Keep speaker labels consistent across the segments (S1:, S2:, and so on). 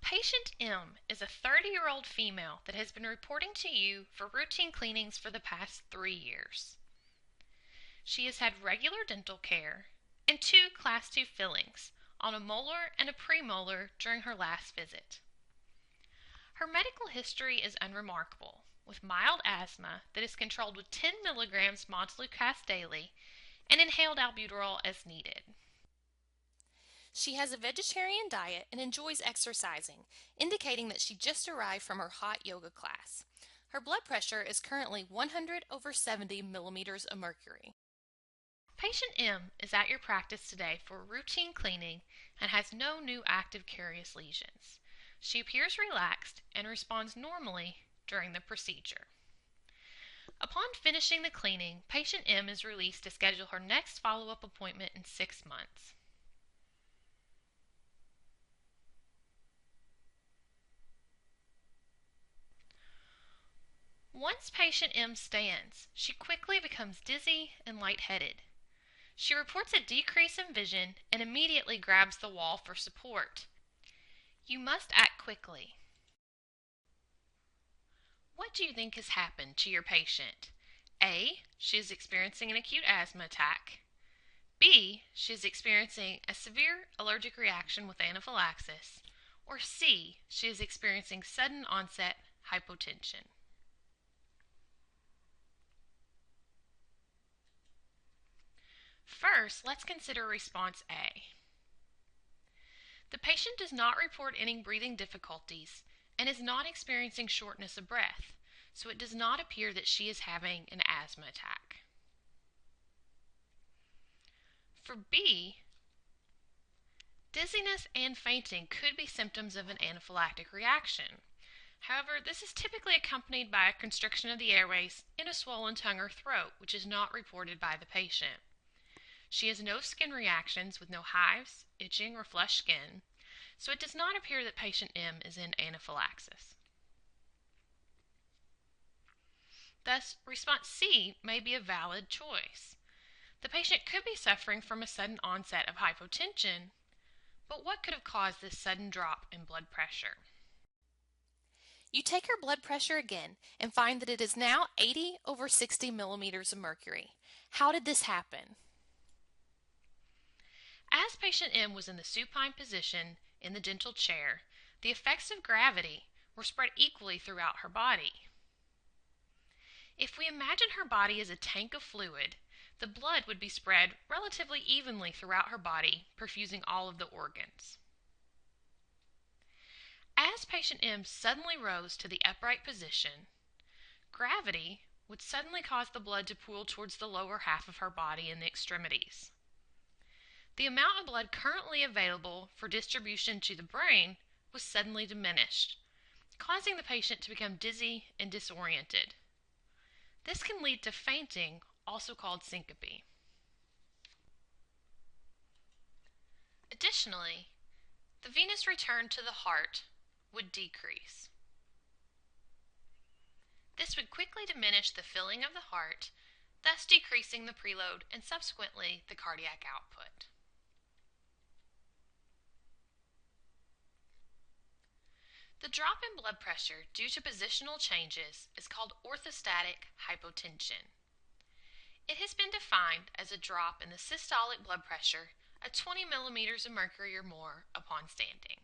S1: Patient M is a 30-year-old female that has been reporting to you for routine cleanings for the past 3 years. She has had regular dental care and 2 Class 2 fillings on a molar and a premolar during her last visit. Her medical history is unremarkable, with mild asthma that is controlled with 10 milligrams montelukast daily and inhaled albuterol as needed. She has a vegetarian diet and enjoys exercising, indicating that she just arrived from her hot yoga class. Her blood pressure is currently 100/70 millimeters of mercury. Patient M is at your practice today for routine cleaning and has no new active carious lesions. She appears relaxed and responds normally during the procedure. Upon finishing the cleaning, patient M is released to schedule her next follow-up appointment in 6 months. Once patient M stands, she quickly becomes dizzy and lightheaded. She reports a decrease in vision and immediately grabs the wall for support. You must act quickly. What do you think has happened to your patient? A. She is experiencing an acute asthma attack. B. She is experiencing a severe allergic reaction with anaphylaxis. Or C. She is experiencing sudden onset hypotension. First, let's consider response A. The patient does not report any breathing difficulties and is not experiencing shortness of breath, so it does not appear that she is having an asthma attack. For B, dizziness and fainting could be symptoms of an anaphylactic reaction. However, this is typically accompanied by a constriction of the airways and a swollen tongue or throat, which is not reported by the patient. She has no skin reactions with no hives, itching, or flushed skin, so it does not appear that patient M is in anaphylaxis. Thus, response C may be a valid choice. The patient could be suffering from a sudden onset of hypotension, but what could have caused this sudden drop in blood pressure? You take her blood pressure again and find that it is now 80/60 millimeters of mercury. How did this happen? As patient M was in the supine position in the dental chair, the effects of gravity were spread equally throughout her body. If we imagine her body as a tank of fluid, the blood would be spread relatively evenly throughout her body, perfusing all of the organs. As patient M suddenly rose to the upright position, gravity would suddenly cause the blood to pool towards the lower half of her body and the extremities. The amount of blood currently available for distribution to the brain was suddenly diminished, causing the patient to become dizzy and disoriented. This can lead to fainting, also called syncope. Additionally, the venous return to the heart would decrease. This would quickly diminish the filling of the heart, thus decreasing the preload and subsequently the cardiac output. The drop in blood pressure due to positional changes is called orthostatic hypotension. It has been defined as a drop in the systolic blood pressure of 20 millimeters of mercury or more upon standing.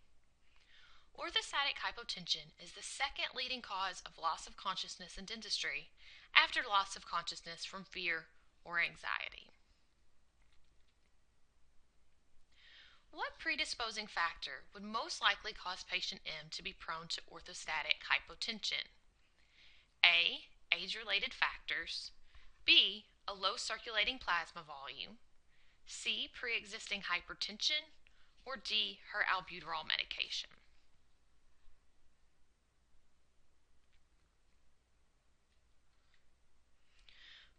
S1: Orthostatic hypotension is the second leading cause of loss of consciousness in dentistry after loss of consciousness from fear or anxiety. What predisposing factor would most likely cause patient M to be prone to orthostatic hypotension? A. Age-related factors. B. A low circulating plasma volume. C. Pre-existing hypertension. Or D. Her albuterol medication.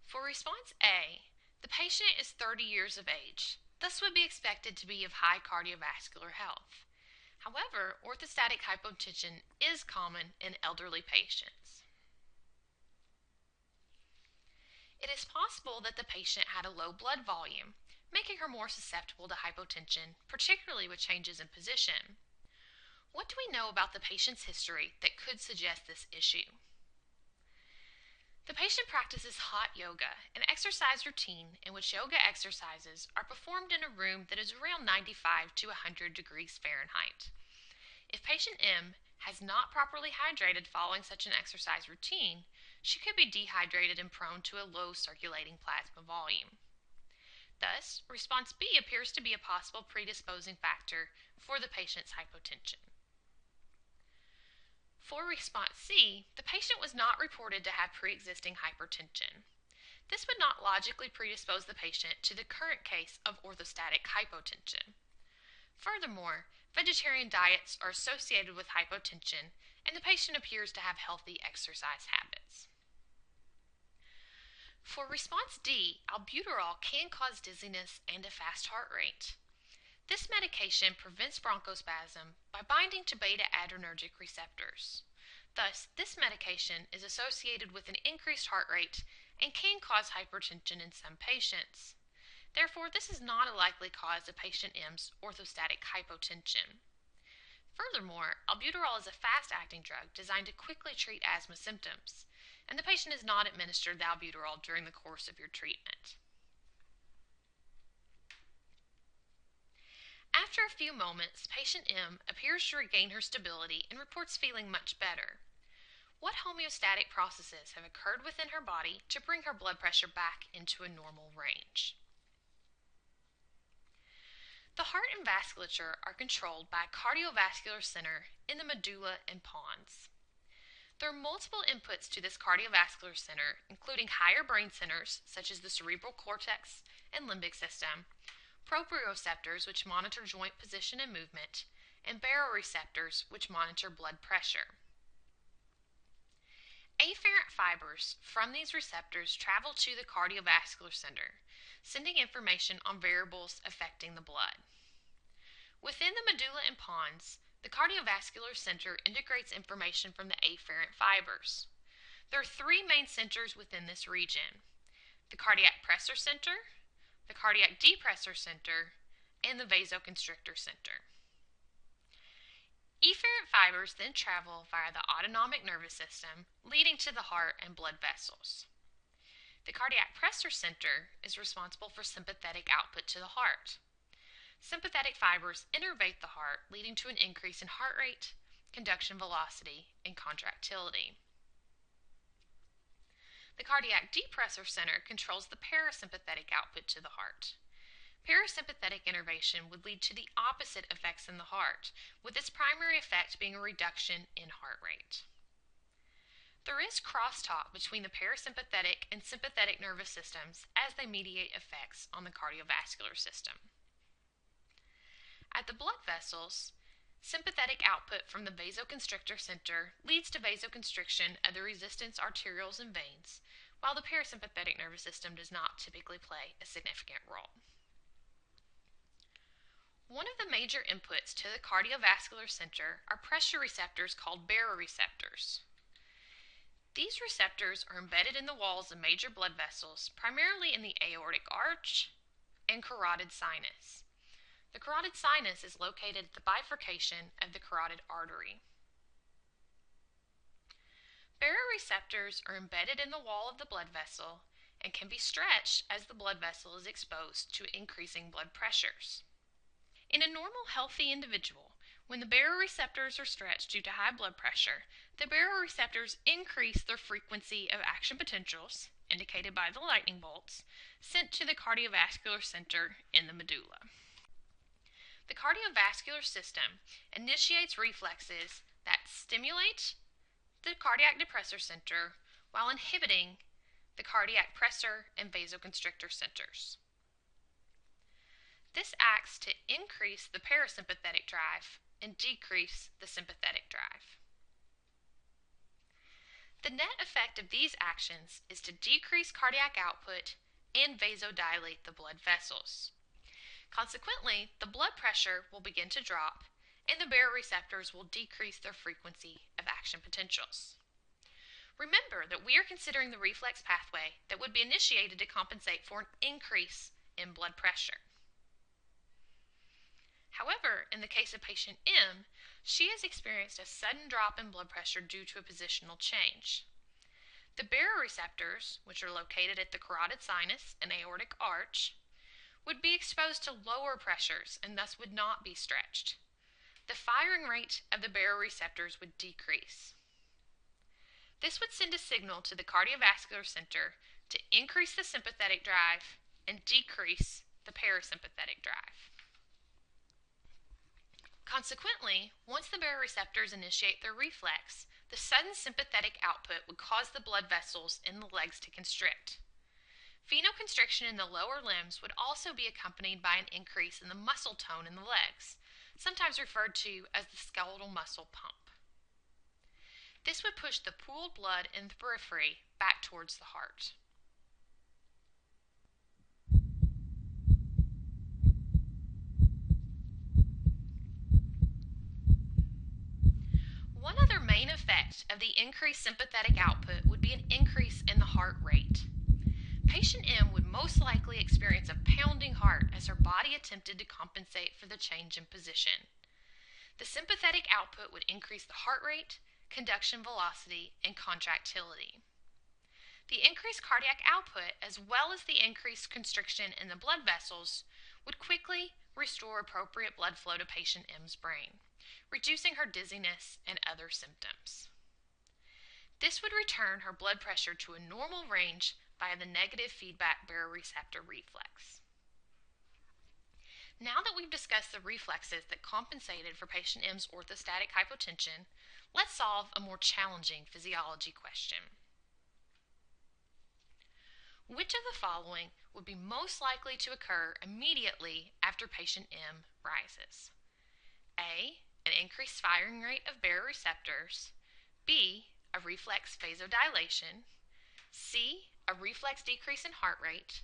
S1: For response A, the patient is 30 years of age. Thus would be expected to be of high cardiovascular health. However, orthostatic hypotension is common in elderly patients. It is possible that the patient had a low blood volume, making her more susceptible to hypotension, particularly with changes in position. What do we know about the patient's history that could suggest this issue? The patient practices hot yoga, an exercise routine in which yoga exercises are performed in a room that is around 95 to 100 degrees Fahrenheit. If patient M has not properly hydrated following such an exercise routine, she could be dehydrated and prone to a low circulating plasma volume. Thus, response B appears to be a possible predisposing factor for the patient's hypotension. For response C, the patient was not reported to have pre-existing hypertension. This would not logically predispose the patient to the current case of orthostatic hypotension. Furthermore, vegetarian diets are associated with hypotension, and the patient appears to have healthy exercise habits. For response D, albuterol can cause dizziness and a fast heart rate. This medication prevents bronchospasm by binding to beta-adrenergic receptors. Thus, this medication is associated with an increased heart rate and can cause hypertension in some patients. Therefore, this is not a likely cause of patient M's orthostatic hypotension. Furthermore, albuterol is a fast-acting drug designed to quickly treat asthma symptoms, and the patient is not administered the albuterol during the course of your treatment. After a few moments, patient M appears to regain her stability and reports feeling much better. What homeostatic processes have occurred within her body to bring her blood pressure back into a normal range? The heart and vasculature are controlled by a cardiovascular center in the medulla and pons. There are multiple inputs to this cardiovascular center, including higher brain centers such as the cerebral cortex and limbic system, proprioceptors which monitor joint position and movement, and baroreceptors which monitor blood pressure. Afferent fibers from these receptors travel to the cardiovascular center, sending information on variables affecting the blood. Within the medulla and pons, the cardiovascular center integrates information from the afferent fibers. There are three main centers within this region: the cardiac pressor center, the cardiac depressor center, and the vasoconstrictor center. Efferent fibers then travel via the autonomic nervous system, leading to the heart and blood vessels. The cardiac pressor center is responsible for sympathetic output to the heart. Sympathetic fibers innervate the heart, leading to an increase in heart rate, conduction velocity, and contractility. The cardiac depressor center controls the parasympathetic output to the heart. Parasympathetic innervation would lead to the opposite effects in the heart, with its primary effect being a reduction in heart rate. There is crosstalk between the parasympathetic and sympathetic nervous systems as they mediate effects on the cardiovascular system. At the blood vessels, sympathetic output from the vasoconstrictor center leads to vasoconstriction of the resistance arterioles and veins, while the parasympathetic nervous system does not typically play a significant role. One of the major inputs to the cardiovascular center are pressure receptors called baroreceptors. These receptors are embedded in the walls of major blood vessels, primarily in the aortic arch and carotid sinus. The carotid sinus is located at the bifurcation of the carotid artery. Baroreceptors are embedded in the wall of the blood vessel and can be stretched as the blood vessel is exposed to increasing blood pressures. In a normal, healthy individual, when the baroreceptors are stretched due to high blood pressure, the baroreceptors increase their frequency of action potentials, indicated by the lightning bolts, sent to the cardiovascular center in the medulla. The cardiovascular system initiates reflexes that stimulate the cardiac depressor center while inhibiting the cardiac pressor and vasoconstrictor centers. This acts to increase the parasympathetic drive and decrease the sympathetic drive. The net effect of these actions is to decrease cardiac output and vasodilate the blood vessels. Consequently, the blood pressure will begin to drop and the baroreceptors will decrease their frequency of action potentials. Remember that we are considering the reflex pathway that would be initiated to compensate for an increase in blood pressure. However, in the case of patient M, she has experienced a sudden drop in blood pressure due to a positional change. The baroreceptors, which are located at the carotid sinus and aortic arch, would be exposed to lower pressures and thus would not be stretched. The firing rate of the baroreceptors would decrease. This would send a signal to the cardiovascular center to increase the sympathetic drive and decrease the parasympathetic drive. Consequently, once the baroreceptors initiate their reflex, the sudden sympathetic output would cause the blood vessels in the legs to constrict. Venoconstriction in the lower limbs would also be accompanied by an increase in the muscle tone in the legs, sometimes referred to as the skeletal muscle pump. This would push the pooled blood in the periphery back towards the heart. One other main effect of the increased sympathetic output would be an increase in the heart rate. Patient M would most likely experience a pounding heart as her body attempted to compensate for the change in position. The sympathetic output would increase the heart rate, conduction velocity, and contractility. The increased cardiac output, as well as the increased constriction in the blood vessels, would quickly restore appropriate blood flow to patient M's brain, reducing her dizziness and other symptoms. This would return her blood pressure to a normal range via the negative feedback baroreceptor reflex. Now that we've discussed the reflexes that compensated for patient M's orthostatic hypotension, let's solve a more challenging physiology question. Which of the following would be most likely to occur immediately after patient M rises? A, an increased firing rate of baroreceptors. B, a reflex vasodilation. C, a reflex decrease in heart rate.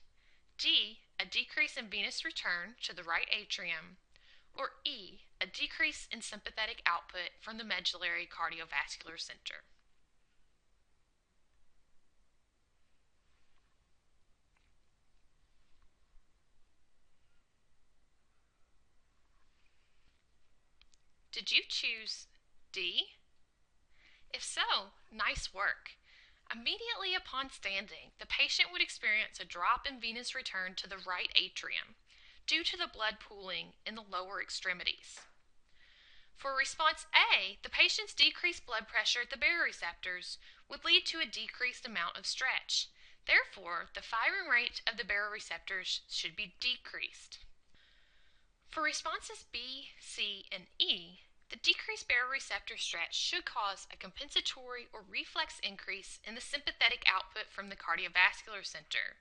S1: D, a decrease in venous return to the right atrium. Or E, a decrease in sympathetic output from the medullary cardiovascular center. Did you choose D? If so, nice work. Immediately upon standing, the patient would experience a drop in venous return to the right atrium due to the blood pooling in the lower extremities. For response A, the patient's decreased blood pressure at the baroreceptors would lead to a decreased amount of stretch. Therefore, the firing rate of the baroreceptors should be decreased. For responses B, C, and E, the decreased baroreceptor stretch should cause a compensatory or reflex increase in the sympathetic output from the cardiovascular center,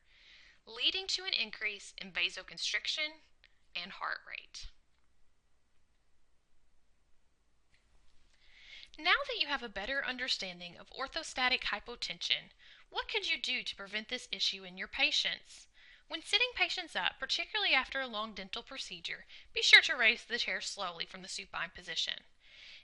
S1: leading to an increase in vasoconstriction and heart rate. Now that you have a better understanding of orthostatic hypotension, what could you do to prevent this issue in your patients? When sitting patients up, particularly after a long dental procedure, be sure to raise the chair slowly from the supine position.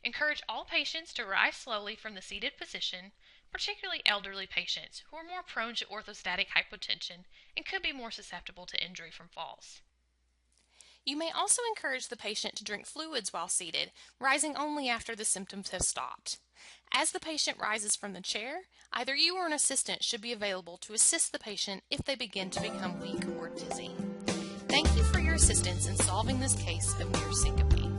S1: Encourage all patients to rise slowly from the seated position, particularly elderly patients who are more prone to orthostatic hypotension and could be more susceptible to injury from falls. You may also encourage the patient to drink fluids while seated, rising only after the symptoms have stopped. As the patient rises from the chair, either you or an assistant should be available to assist the patient if they begin to become weak or dizzy. Thank you for your assistance in solving this case of near syncope.